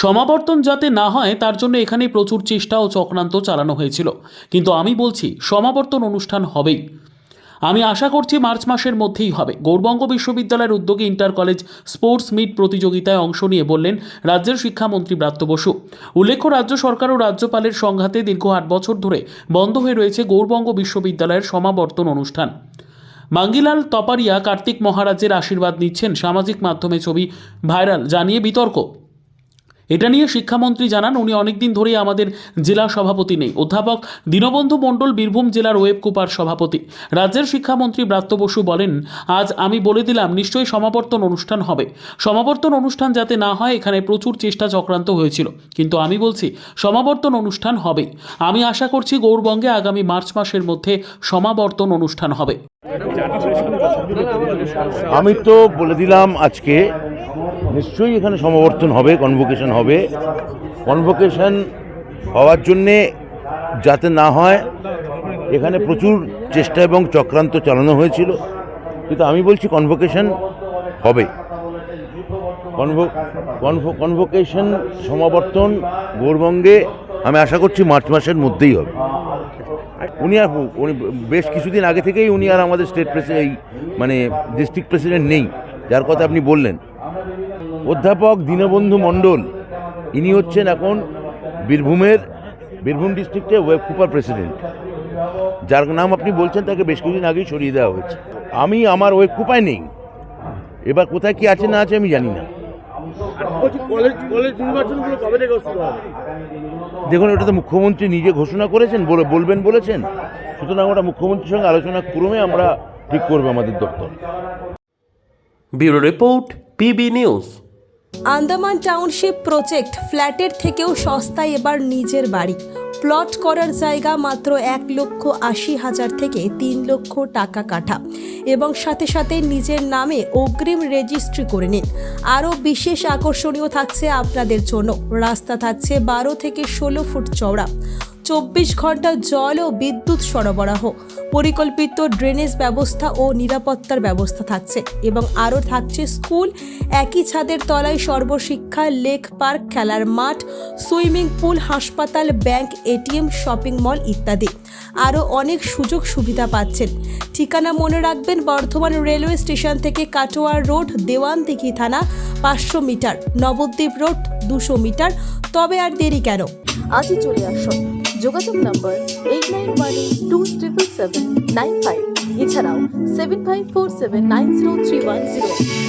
সমাবর্তন যাতে না হয় তার জন্য এখানে প্রচুর চেষ্টা ও চক্রান্ত চালানো হয়েছিল, কিন্তু আমি বলছি সমাবর্তন অনুষ্ঠান হবেই। আমি আশা করছি মার্চ মাসের মধ্যেই হবে। গৌড়বঙ্গ বিশ্ববিদ্যালয়ের উদ্যোগে ইন্টার কলেজ স্পোর্টস মিট প্রতিযোগিতায় অংশ নিয়ে বললেন রাজ্যের শিক্ষামন্ত্রী ব্রাত্য বসু। উল্লেখ্য, রাজ্য সরকার ও রাজ্যপালের সংঘাতে দীর্ঘ 8 বছর ধরে বন্ধ হয়ে রয়েছে গৌড়বঙ্গ বিশ্ববিদ্যালয়ের সমাবর্তন অনুষ্ঠান। মাঙ্গিলাল তপারিয়া কার্তিক মহারাজের আশীর্বাদ নিচ্ছেন, সামাজিক মাধ্যমে ছবি ভাইরাল জানিয়ে বিতর্ক। এটা নিয়ে শিক্ষামন্ত্রী জানান, উনি অনেকদিন ধরেই আমাদের জেলা সভাপতি নেই। অধ্যাপক দীনবন্ধু মণ্ডল বীরভূম জেলার ওয়েবকুপার সভাপতি। রাজ্যের শিক্ষামন্ত্রী ব্রাত্য বসু বলেন, আজ আমি বলে দিলাম নিশ্চয়ই সমাবর্তন অনুষ্ঠান হবে। সমাবর্তন অনুষ্ঠান যাতে না হয় এখানে প্রচুর চেষ্টা চক্রান্ত হয়েছিল, কিন্তু আমি বলছি সমাবর্তন অনুষ্ঠান হবে। আমি আশা করছি গৌড়বঙ্গে আগামী মার্চ মাসের মধ্যে সমাবর্তন অনুষ্ঠান হবে। আমি তো বলে দিলাম আজকে নিশ্চয়ই এখানে সমাবর্তন হবে, কনভোকেশন হবে। কনভোকেশন হওয়ার জন্যে যাতে না হয় এখানে প্রচুর চেষ্টা এবং চক্রান্ত চালানো হয়েছিল, কিন্তু আমি বলছি কনভোকেশন হবে। কনভোকেশন সমাবর্তন গৌড়বঙ্গে আমি আশা করছি মার্চ মাসের মধ্যেই হবে। উনি বেশ কিছুদিন আগে থেকেই উনি আর আমাদের স্টেট প্রেসিডেন্ট মানে ডিস্ট্রিক্ট প্রেসিডেন্ট নেই, যার কথা আপনি বললেন। অধ্যাপক দীনবন্ধু মণ্ডল ইনি হচ্ছেন এখন বীরভূম ডিস্ট্রিক্টে ওয়েবকুপার প্রেসিডেন্ট। যার নাম আপনি বলছেন তাকে বেশ কিছুদিন আগেই সরিয়ে দেওয়া হয়েছে। আমি আমার ওয়েবকুপায় নেই, এবার কোথায় কি আছে না আছে আমি জানি না। দেখুন, ওটা তো মুখ্যমন্ত্রী নিজে ঘোষণা করেছেন, বলবেন বলেছেন, সুতরাং ওটা মুখ্যমন্ত্রীর সঙ্গে আলোচনা ক্রমে আমরা ঠিক করবো আমাদের দপ্তর। Bureau report, PB news. Andaman township project ফ্ল্যাটের থেকেও সস্তায় এবার নিজের বাড়ি। প্লট করার জায়গা মাত্র 1,80,000 থেকে 3 লক্ষ টাকা কাঠা, এবং সাথে সাথে নিজের নামে অগ্রিম রেজিস্ট্রি করে নিন। আরও বিশেষ আকর্ষণীয় থাকছে আপনাদের জন্য, রাস্তা থাকছে 12 থেকে 16 ফুট চওড়া, 24 ঘন্টা জল ও বিদ্যুৎ সরবরাহ, পরিকল্পিত ড্রেনেজ ব্যবস্থা ও নিরাপত্তার ব্যবস্থা থাকছে, এবং আরও থাকছে স্কুল, একই ছাদের তলায় সর্বশিক্ষা, লেক পার্ক, খেলার মাঠ, সুইমিং পুল, হাসপাতাল, ব্যাংক, এটিএম, শপিং মল ইত্যাদি। আরও অনেক সুযোগ সুবিধা পাচ্ছেন। ঠিকানা মনে রাখবেন, বর্ধমান রেলওয়ে স্টেশন থেকে কাটোয়া রোড, দেওয়ানদিঘি থানা 500 মিটার, নবদ্বীপ রোড 200 মিটার। তবে আর দেরি কেন, আজই চলে আসুন। যোগাযোগ নম্বর 8918277795, এছাড়াও 7547903108।